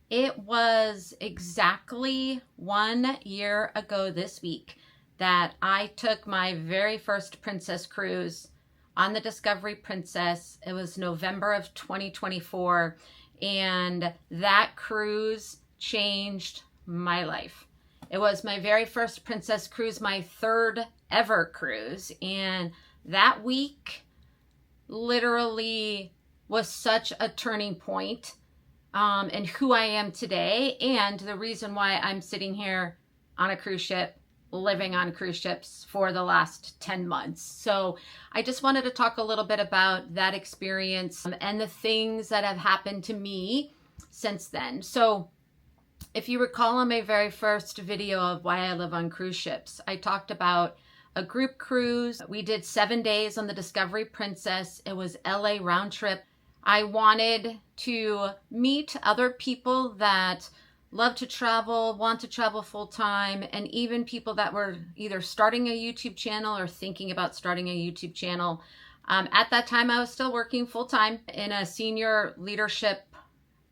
It was exactly 1 year ago this week that I took my very first princess cruise on the Discovery Princess. It was November of 2024, and that cruise changed my life. It was my very first princess cruise, my third ever cruise, and that week literally was such a turning point and who I am today, and the reason why I'm sitting here on a cruise ship, living on cruise ships for the last 10 months. So I just wanted to talk a little bit about that experience and the things that have happened to me since then. So if you recall on my very first video of why I live on cruise ships, I talked about a group cruise. We did 7 days on the Discovery Princess. It was LA round trip. I wanted to meet other people that love to travel, want to travel full time, and even people that were either starting a YouTube channel or thinking about starting a YouTube channel. At that time, I was still working full time in a senior leadership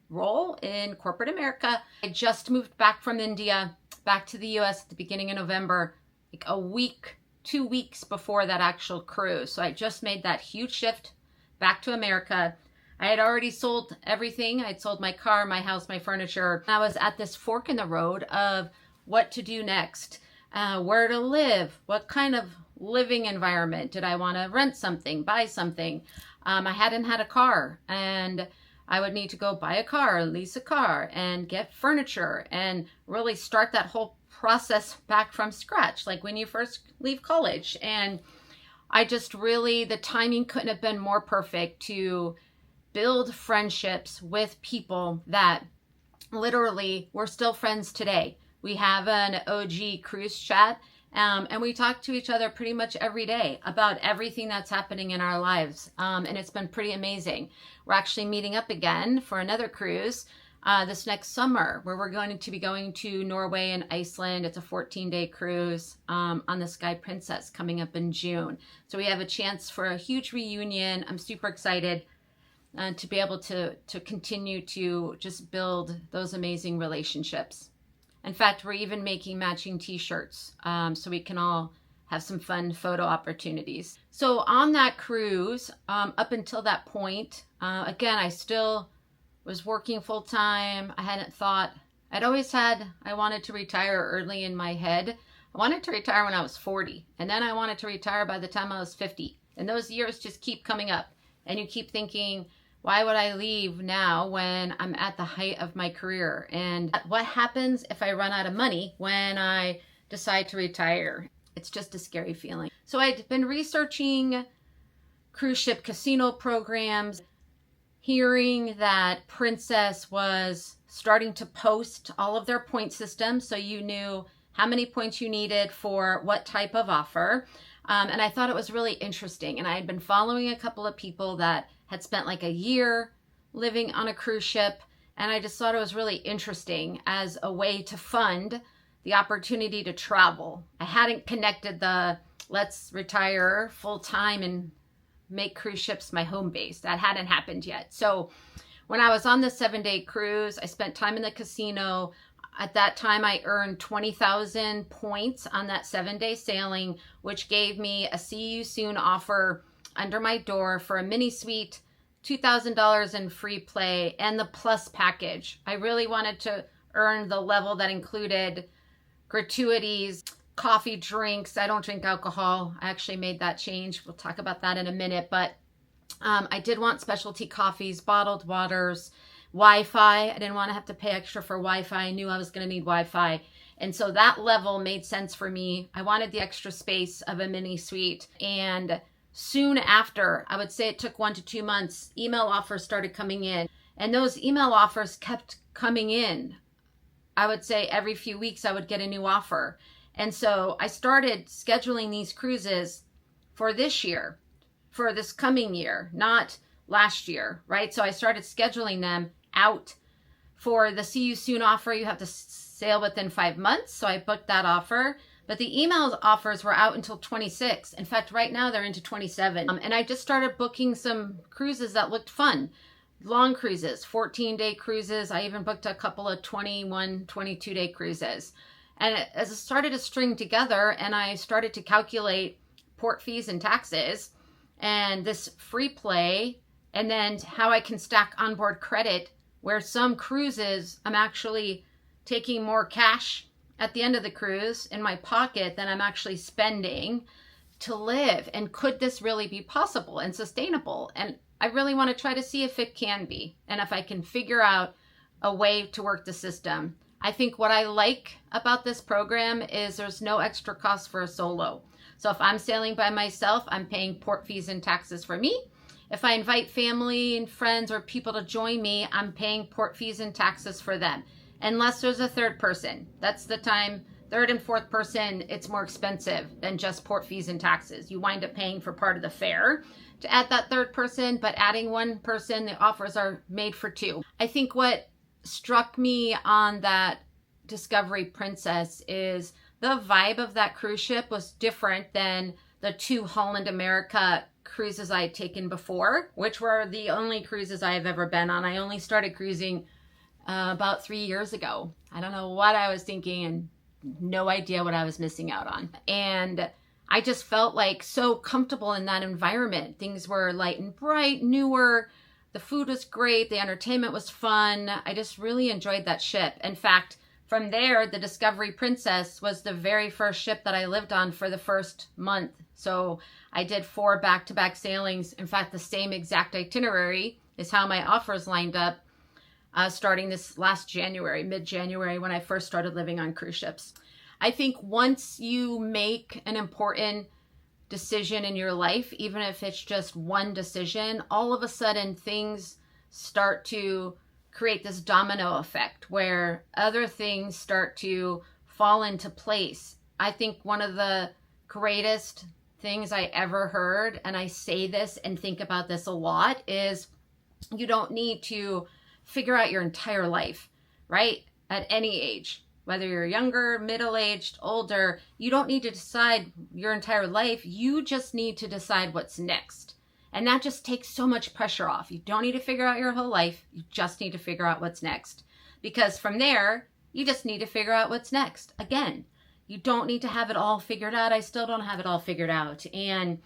role in corporate America. I just moved back from India, back to the US at the beginning of November, like a week, 2 weeks before that actual cruise. So I just made that huge shift back to America. I had already sold everything. I'd sold my car, my house, my furniture. I was at this fork in the road of what to do next, where to live, what kind of living environment. Did I want to rent something, buy something? I hadn't had a car, and I would need to go buy a car, lease a car, and get furniture, and really start that whole process back from scratch, like when you first leave college. And I just really, the timing couldn't have been more perfect to build friendships with people that literally we're still friends today. We have an OG cruise chat, and we talk to each other pretty much every day about everything that's happening in our lives. And it's been pretty amazing. We're actually meeting up again for another cruise this next summer, where we're going to be going to Norway and Iceland. It's a 14-day cruise on the Sky Princess coming up in June. So we have a chance for a huge reunion. I'm super excited to be able to continue to just build those amazing relationships. In fact, we're even making matching t-shirts so we can all have some fun photo opportunities. So on that cruise, up until that point, again, I still was working full time. I hadn't thought, I wanted to retire early in my head. I wanted to retire when I was 40, and then I wanted to retire by the time I was 50. And those years just keep coming up, and you keep thinking, why would I leave now when I'm at the height of my career? And what happens if I run out of money when I decide to retire? It's just a scary feeling. So I'd been researching cruise ship casino programs, hearing that Princess was starting to post all of their point systems, so you knew how many points you needed for what type of offer. And I thought it was really interesting. And I had been following a couple of people that had spent like a year living on a cruise ship. And I just thought it was really interesting as a way to fund the opportunity to travel. I hadn't connected the let's retire full time and make cruise ships my home base. That hadn't happened yet. So when I was on the 7-day cruise, I spent time in the casino. At that time, I earned 20,000 points on that 7-day sailing, which gave me a see you soon offer under my door for a mini suite, $2,000 in free play, and the plus package. I really wanted to earn the level that included gratuities, coffee, drinks. I don't drink alcohol. I actually made that change. We'll talk about that in a minute. But I did want specialty coffees, bottled waters, Wi-Fi. I didn't want to have to pay extra for Wi-Fi. I knew I was going to need Wi-Fi. And so that level made sense for me. I wanted the extra space of a mini suite. And soon after, I would say it took 1 to 2 months, email offers started coming in. And those email offers kept coming in. I would say every few weeks I would get a new offer. And so I started scheduling these cruises for this year, for this coming year, not last year, right? So I started scheduling them out. For the see you soon offer, you have to sail within 5 months. So I booked that offer. But the email offers were out until 26. In fact, right now they're into 27. And I just started booking some cruises that looked fun. long cruises, 14-day cruises. I even booked a couple of 21, 22-day cruises. And as it started to string together and I started to calculate port fees and taxes and this free play, and then how I can stack onboard credit, where some cruises I'm actually taking more cash at the end of the cruise in my pocket than I'm actually spending to live. And could this really be possible and sustainable? And I really want to try to see if it can be, and if I can figure out a way to work the system. I think what I like about this program is there's no extra cost for a solo. So if I'm sailing by myself, I'm paying port fees and taxes for me. If I invite family and friends or people to join me, I'm paying port fees and taxes for them. Unless there's a third person. That's the time, third and fourth person, it's more expensive than just port fees and taxes. You wind up paying for part of the fare to add that third person, but adding one person, the offers are made for two. I think what struck me on that Discovery Princess is the vibe of that cruise ship was different than the 2 Holland America cruises I had taken before, which were the only cruises I have ever been on. I only started cruising about 3 years ago. I don't know what I was thinking and no idea what I was missing out on. And I just felt like so comfortable in that environment. Things were light and bright, newer. The food was great. The entertainment was fun. I just really enjoyed that ship. In fact, from there, the Discovery Princess was the very first ship that I lived on for the first month. So I did 4 back-to-back sailings. In fact, the same exact itinerary is how my offers lined up starting this last January, mid-January, when I first started living on cruise ships. I think once you make an important decision in your life, even if it's just one decision, all of a sudden things start to create this domino effect where other things start to fall into place. I think one of the greatest things I ever heard, and I say this and think about this a lot, is you don't need to figure out your entire life, right? At any age. Whether you're younger, middle-aged, older, you don't need to decide your entire life. You just need to decide what's next. And that just takes so much pressure off. You don't need to figure out your whole life. You just need to figure out what's next. Because from there, you just need to figure out what's next. Again, you don't need to have it all figured out. I still don't have it all figured out. And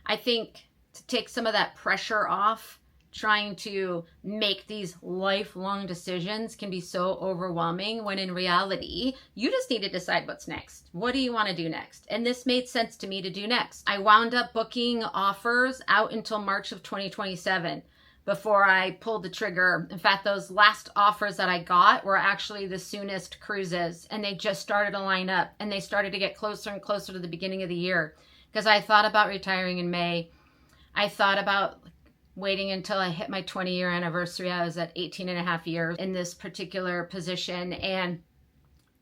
I think to take some of that pressure off, trying to make these lifelong decisions can be so overwhelming, when in reality, you just need to decide what's next. What do you want to do next? And this made sense to me to do next. I wound up booking offers out until March of 2027 before I pulled the trigger. In fact, those last offers that I got were actually the soonest cruises, and they just started to line up, and they started to get closer and closer to the beginning of the year, because I thought about retiring in May. I thought about waiting until I hit my 20-year anniversary. I was at 18 and a half years in this particular position. And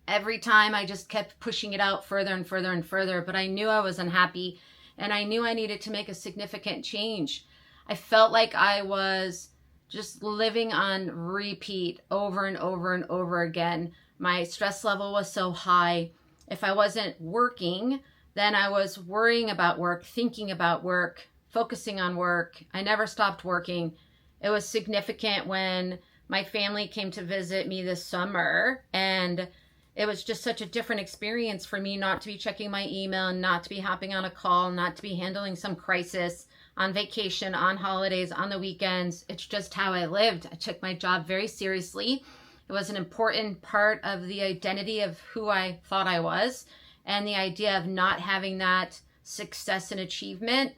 every time I just kept pushing it out further and further and further. But I knew I was unhappy, and I knew I needed to make a significant change. I felt like I was just living on repeat over and over and over again. My stress level was so high. If I wasn't working, then I was worrying about work, thinking about work, focusing on work. I never stopped working. It was significant when my family came to visit me this summer, and it was just such a different experience for me not to be checking my email, not to be hopping on a call, not to be handling some crisis on vacation, on holidays, on the weekends. It's just how I lived. I took my job very seriously. It was an important part of the identity of who I thought I was, and the idea of not having that success and achievement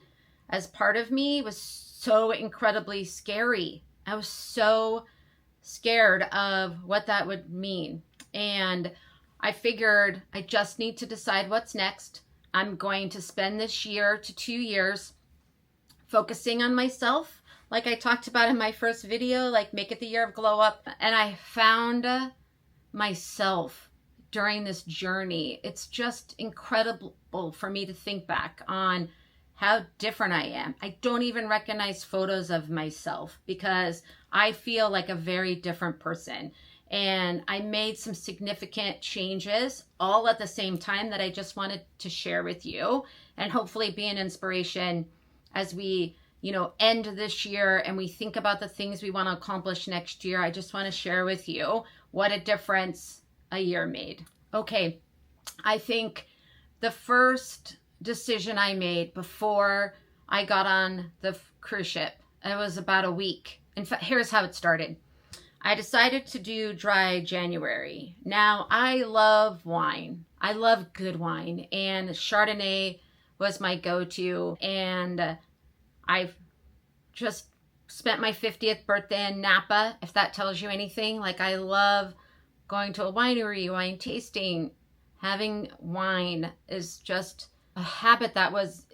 as part of me was so incredibly scary. I was so scared of what that would mean. And I figured I just need to decide what's next. I'm going to spend this year to 2 years focusing on myself, like I talked about in my first video, like make it the year of glow up. And I found myself during this journey. It's just incredible for me to think back on how different I am. I don't even recognize photos of myself because I feel like a very different person. And I made some significant changes all at the same time that I just wanted to share with you, and hopefully be an inspiration as we end this year and we think about the things we want to accomplish next year, I just want to share with you what a difference a year made. Okay, I think the first decision I made before I got on the cruise ship, it was about a week. In fact, here's how it started. I decided to do dry January. Now, I love wine. I love good wine, and Chardonnay was my go-to, and I've just spent my 50th birthday in Napa, if that tells you anything. Like, I love going to a winery, wine tasting. Having wine is just a habit that was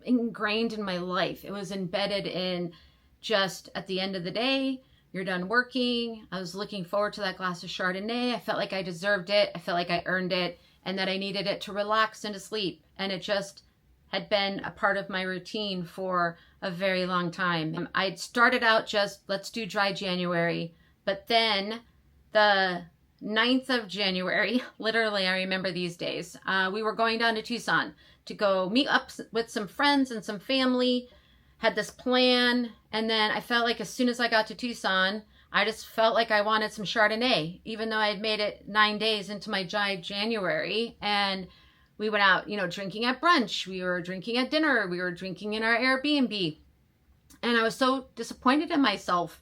ingrained in my life. It was embedded in just at the end of the day, you're done working. I was looking forward to that glass of Chardonnay. I felt like I deserved it. I felt like I earned it and that I needed it to relax and to sleep. And it just had been a part of my routine for a very long time. I'd started out just, let's do dry January. But then the 9th of January, literally I remember these days, we were going down to Tucson to go meet up with some friends and some family. Had this plan, and then I felt like as soon as I got to Tucson, I just felt like I wanted some Chardonnay, even though I had made it 9 days into my dry January. And we went out, drinking at brunch. We were drinking at dinner. We were drinking in our Airbnb. And I was so disappointed in myself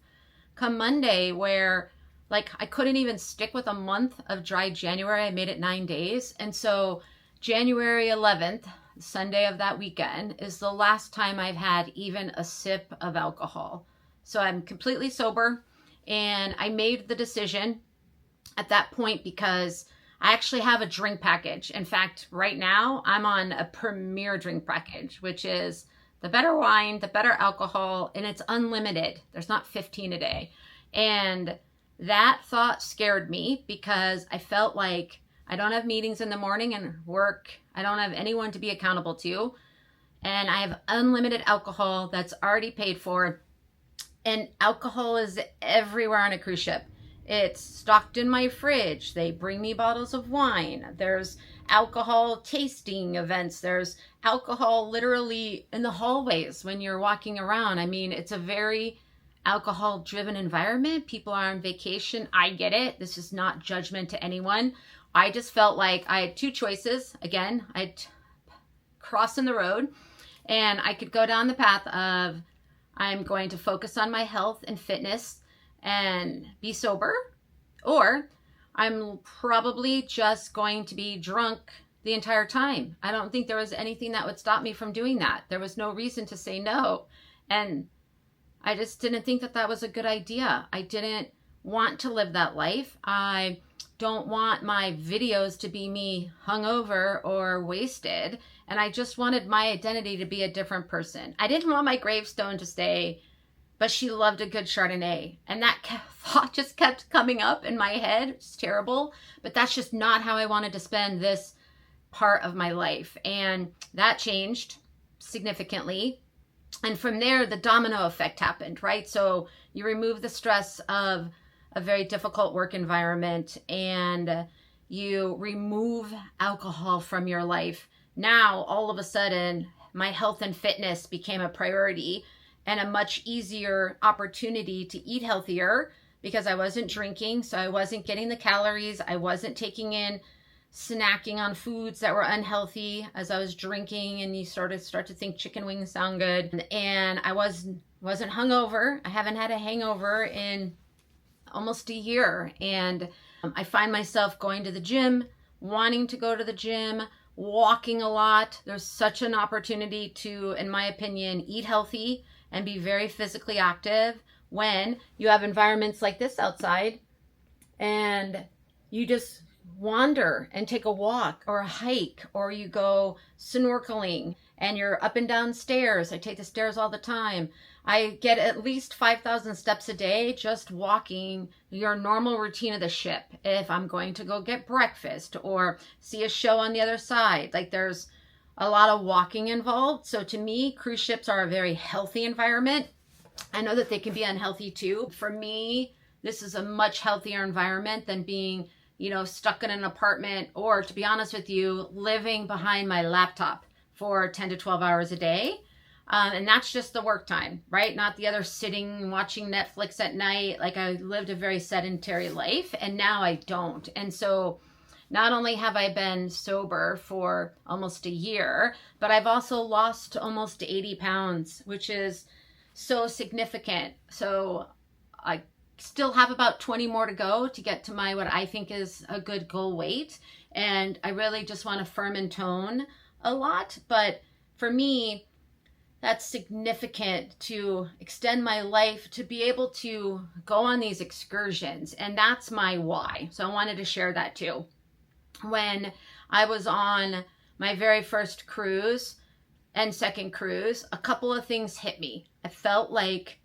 come Monday where I couldn't even stick with a month of dry January. I made it 9 days. And so January 11th, Sunday of that weekend, is the last time I've had even a sip of alcohol. So I'm completely sober, and I made the decision at that point because I actually have a drink package. In fact, right now I'm on a premier drink package, which is the better wine, the better alcohol, and it's unlimited. There's not 15 a day. And that thought scared me because I felt like I don't have meetings in the morning and work. I don't have anyone to be accountable to. And I have unlimited alcohol that's already paid for. And alcohol is everywhere on a cruise ship. It's stocked in my fridge. They bring me bottles of wine. There's alcohol tasting events. There's alcohol literally in the hallways when you're walking around. I mean, it's a very alcohol-driven environment. People are on vacation. I get it. This is not judgment to anyone. I just felt like I had two choices. Again, I'd crossing the road, and I could go down the path of I'm going to focus on my health and fitness and be sober, or I'm probably just going to be drunk the entire time. I don't think there was anything that would stop me from doing that. There was no reason to say no. And I just didn't think that that was a good idea. I didn't want to live that life. I don't want my videos to be me hungover or wasted. And I just wanted my identity to be a different person. I didn't want my gravestone to say, but she loved a good Chardonnay. And that thought just kept coming up in my head. It's terrible, but that's just not how I wanted to spend this part of my life. And that changed significantly. And from there, the domino effect happened, right? So you remove the stress of a very difficult work environment and you remove alcohol from your life. Now, all of a sudden, my health and fitness became a priority and a much easier opportunity to eat healthier because I wasn't drinking. So I wasn't getting the calories. I wasn't taking in snacking on foods that were unhealthy as I was drinking, and you sort of start to think chicken wings sound good. And I wasn't hungover. I haven't had a hangover in almost a year. And I find myself going to the gym, wanting to go to the gym, walking a lot. There's such an opportunity to, in my opinion, eat healthy and be very physically active when you have environments like this outside and you just wander and take a walk or a hike, or you go snorkeling and you're up and down stairs. I take the stairs all the time. I get at least 5,000 steps a day just walking your normal routine of the ship. If I'm going to go get breakfast or see a show on the other side, like there's a lot of walking involved. So to me, cruise ships are a very healthy environment. I know that they can be unhealthy too. For me, this is a much healthier environment than being, stuck in an apartment, or to be honest with you, living behind my laptop for 10 to 12 hours a day. And that's just the work time, right? Not the other sitting, watching Netflix at night. Like I lived a very sedentary life and now I don't. And so not only have I been sober for almost a year, but I've also lost almost 80 pounds, which is so significant. So I still have about 20 more to go to get to my, what I think is a good goal weight. And I really just want to firm and tone a lot. But for me, that's significant to extend my life, to be able to go on these excursions. And that's my why. So I wanted to share that too. When I was on my very first cruise and second cruise, a couple of things hit me. I felt like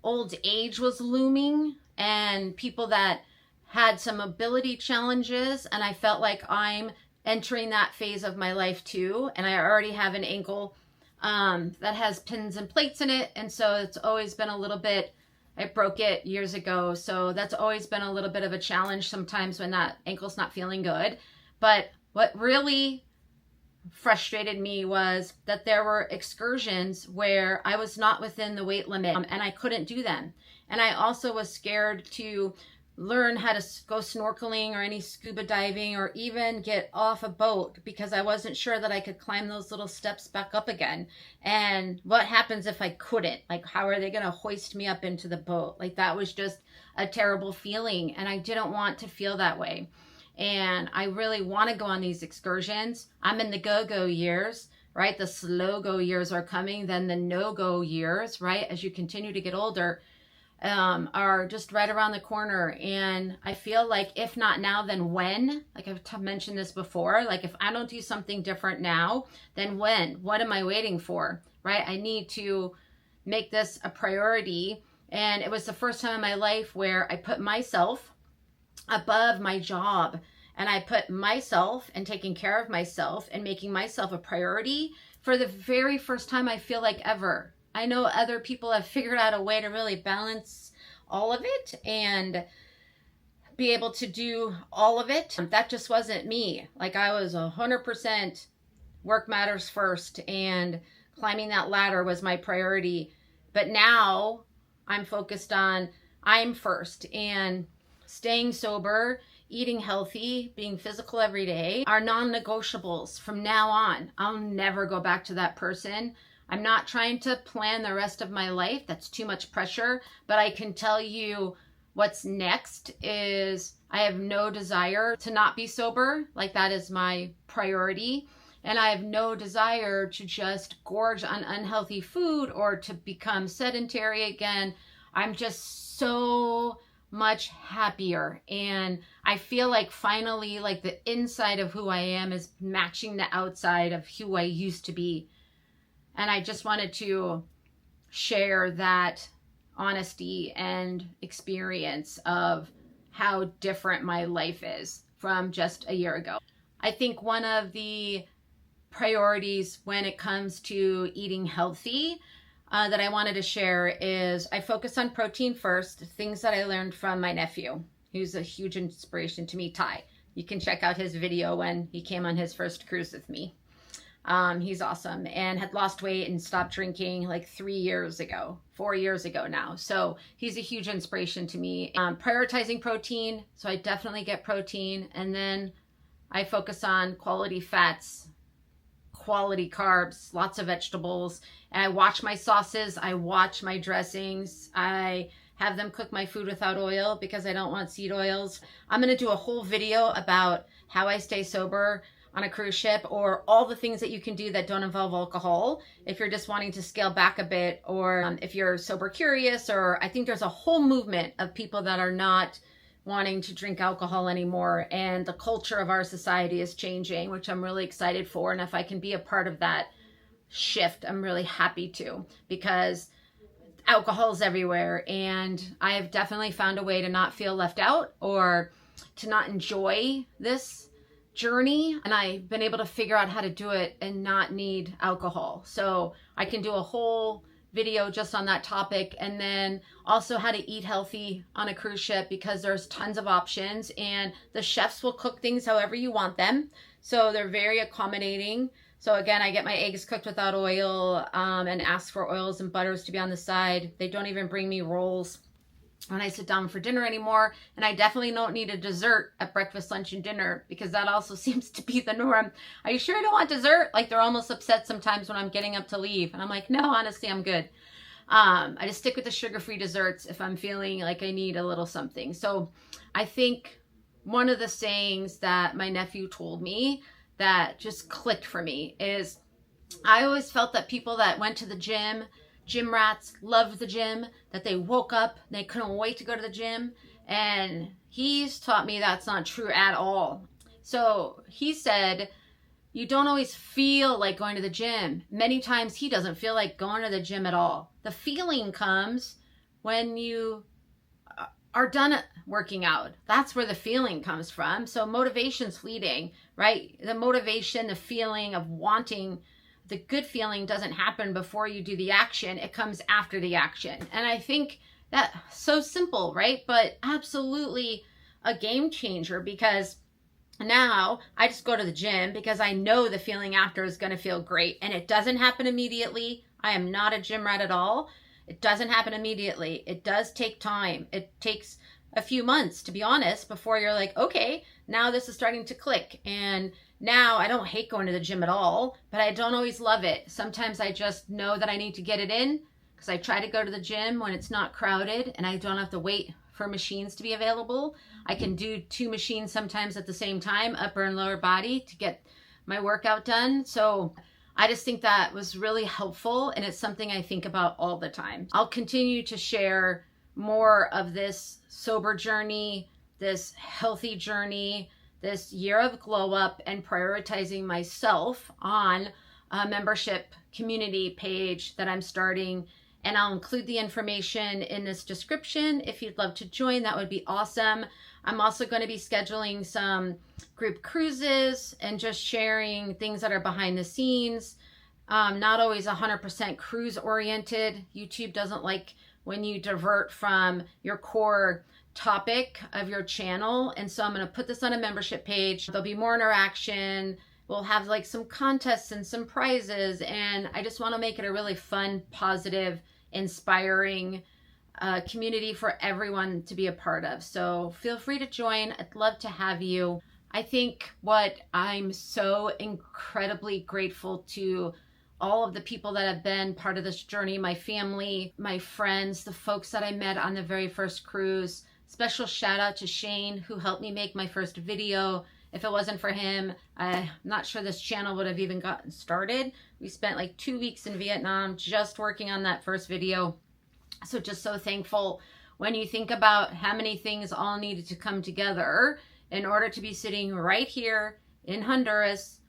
old age was looming and people that had some mobility challenges, and I felt like I'm entering that phase of my life too. And I already have an ankle that has pins and plates in it. And so it's always been a little bit, I broke it years ago. So that's always been a little bit of a challenge sometimes when that ankle's not feeling good. But what really frustrated me was that there were excursions where I was not within the weight limit and I couldn't do them. And I also was scared to learn how to go snorkeling or any scuba diving or even get off a boat because I wasn't sure that I could climb those little steps back up again. And what happens if I couldn't? Like, how are they going to hoist me up into the boat? Like, that was just a terrible feeling. And I didn't want to feel that way. And I really want to go on these excursions. I'm in the go-go years, right? The slow-go years are coming. Then the no-go years, right? As you continue to get older, are just right around the corner. And I feel like if not now, then when? Like I've mentioned this before, like if I don't do something different now, then when? What am I waiting for, right? I need to make this a priority. And it was the first time in my life where I put myself above my job, and I put myself and taking care of myself and making myself a priority for the very first time, I feel like, ever. I know other people have figured out a way to really balance all of it and be able to do all of it. That just wasn't me. Like I was 100% work matters first, and climbing that ladder was my priority. But now I'm focused on I'm first, and staying sober, eating healthy, being physical every day are non-negotiables from now on. I'll never go back to that person. I'm not trying to plan the rest of my life. That's too much pressure. But I can tell you what's next is I have no desire to not be sober. Like that is my priority. And I have no desire to just gorge on unhealthy food or to become sedentary again. I'm just so much happier. And I feel like finally, like the inside of who I am is matching the outside of who I used to be. And I just wanted to share that honesty and experience of how different my life is from just a year ago. I think one of the priorities when it comes to eating healthy that I wanted to share is I focus on protein first, things that I learned from my nephew, who's a huge inspiration to me, Ty. You can check out his video when he came on his first cruise with me. He's awesome and had lost weight and stopped drinking like 4 years ago now. So he's a huge inspiration to me. Prioritizing protein. So I definitely get protein, and then I focus on quality fats, quality carbs, lots of vegetables. And I watch my sauces. I watch my dressings. I have them cook my food without oil because I don't want seed oils. I'm going to do a whole video about how I stay sober on a cruise ship, or all the things that you can do that don't involve alcohol if you're just wanting to scale back a bit, or if you're sober curious, or I think there's a whole movement of people that are not wanting to drink alcohol anymore, and the culture of our society is changing, which I'm really excited for. And if I can be a part of that shift, I'm really happy to, because alcohol's everywhere, and I have definitely found a way to not feel left out or to not enjoy this journey, and I've been able to figure out how to do it and not need alcohol. So I can do a whole video just on that topic, and then also how to eat healthy on a cruise ship, because there's tons of options and the chefs will cook things however you want them. So they're very accommodating. So again, I get my eggs cooked without oil and ask for oils and butters to be on the side. They don't even bring me rolls when I sit down for dinner anymore. And I definitely don't need a dessert at breakfast, lunch, and dinner, because that also seems to be the norm. Are you sure I don't want dessert? Like, they're almost upset sometimes when I'm getting up to leave. And I'm like, no, honestly, I'm good. I just stick with the sugar-free desserts if I'm feeling like I need a little something. So I think one of the sayings that my nephew told me that just clicked for me is, I always felt that people that went to the gym rats, loved the gym, that they woke up, they couldn't wait to go to the gym. And he's taught me that's not true at all. So he said, you don't always feel like going to the gym. Many times he doesn't feel like going to the gym at all. The feeling comes when you are done working out. That's where the feeling comes from. So motivation's fleeting, right? The motivation, the feeling of wanting, the good feeling doesn't happen before you do the action. It comes after the action. And I think that's so simple, right? But absolutely a game changer, because now I just go to the gym because I know the feeling after is going to feel great. And it doesn't happen immediately. I am not a gym rat at all. It doesn't happen immediately. It does take time. It takes a few months, to be honest, before you're like, okay, now this is starting to click. And now I don't hate going to the gym at all, but I don't always love it. Sometimes I just know that I need to get it in, because I try to go to the gym when it's not crowded and I don't have to wait for machines to be available. I can do 2 machines sometimes at the same time, upper and lower body, to get my workout done. So I just think that was really helpful, and it's something I think about all the time. I'll continue to share more of this sober journey, this healthy journey, this year of glow up, and prioritizing myself on a membership community page that I'm starting. And I'll include the information in this description. If you'd love to join, that would be awesome. I'm also going to be scheduling some group cruises and just sharing things that are behind the scenes. Not always 100% cruise oriented. YouTube doesn't like when you divert from your core topic of your channel. And so I'm going to put this on a membership page. There'll be more interaction. We'll have like some contests and some prizes. And I just want to make it a really fun, positive, inspiring community for everyone to be a part of. So feel free to join. I'd love to have you. I think what I'm so incredibly grateful to all of the people that have been part of this journey, my family, my friends, the folks that I met on the very first cruise. Special shout out to Shane, who helped me make my first video. If it wasn't for him, I'm not sure this channel would have even gotten started. We spent like 2 weeks in Vietnam just working on that first video. So just so thankful when you think about how many things all needed to come together in order to be sitting right here in Honduras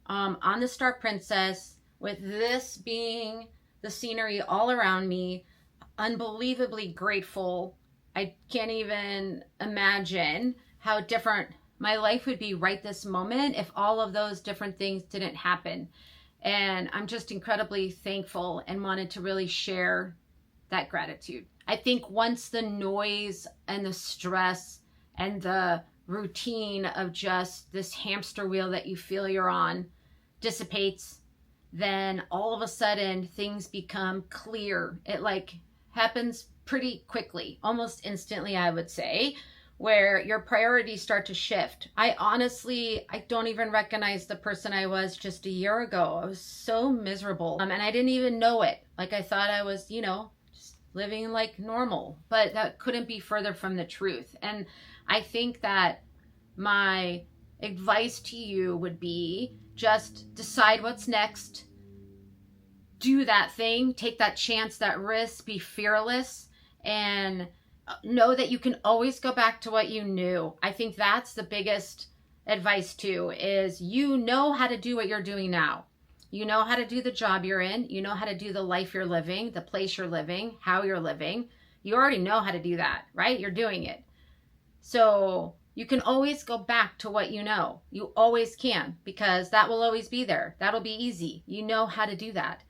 on the Star Princess, with this being the scenery all around me. Unbelievably grateful. I can't even imagine how different my life would be right this moment if all of those different things didn't happen. And I'm just incredibly thankful and wanted to really share that gratitude. I think once the noise and the stress and the routine of just this hamster wheel that you feel you're on dissipates, then all of a sudden things become clear. It like happens pretty quickly, almost instantly, I would say, where your priorities start to shift. I don't even recognize the person I was just a year ago. I was so miserable. And I didn't even know it. Like, I thought I was, just living like normal, but that couldn't be further from the truth. And I think that my advice to you would be just decide what's next. Do that thing, take that chance, that risk, be fearless, and know that you can always go back to what you knew. I think that's the biggest advice too, is you know how to do what you're doing now. You know how to do the job you're in. You know how to do the life you're living, the place you're living, how you're living. You already know how to do that, right? You're doing it. So you can always go back to what you know. You always can, because that will always be there. That'll be easy. You know how to do that.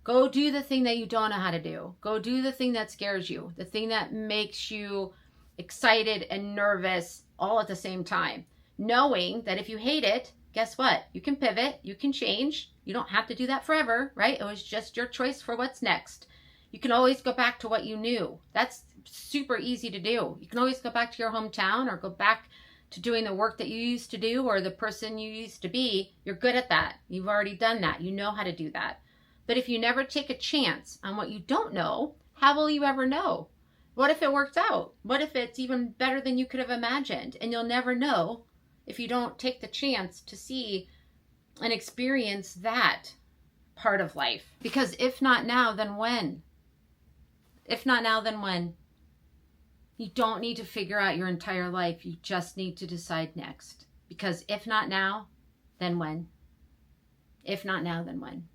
Go do the thing that you don't know how to do. Go do the thing that scares you, the thing that makes you excited and nervous all at the same time. Knowing that if you hate it, guess what? You can pivot, you can change, You don't have to do that forever, right? It was just your choice for what's next. You can always go back to what you knew. That's super easy to do. You can always go back to your hometown or go back to doing the work that you used to do or the person you used to be. You're good at that. You've already done that. You know how to do that. But if you never take a chance on what you don't know, how will you ever know? What if it works out? What if it's even better than you could have imagined? And you'll never know if you don't take the chance to see and experience that part of life. Because if not now, then when? If not now, then when? You don't need to figure out your entire life. You just need to decide next. Because if not now, then when? If not now, then when?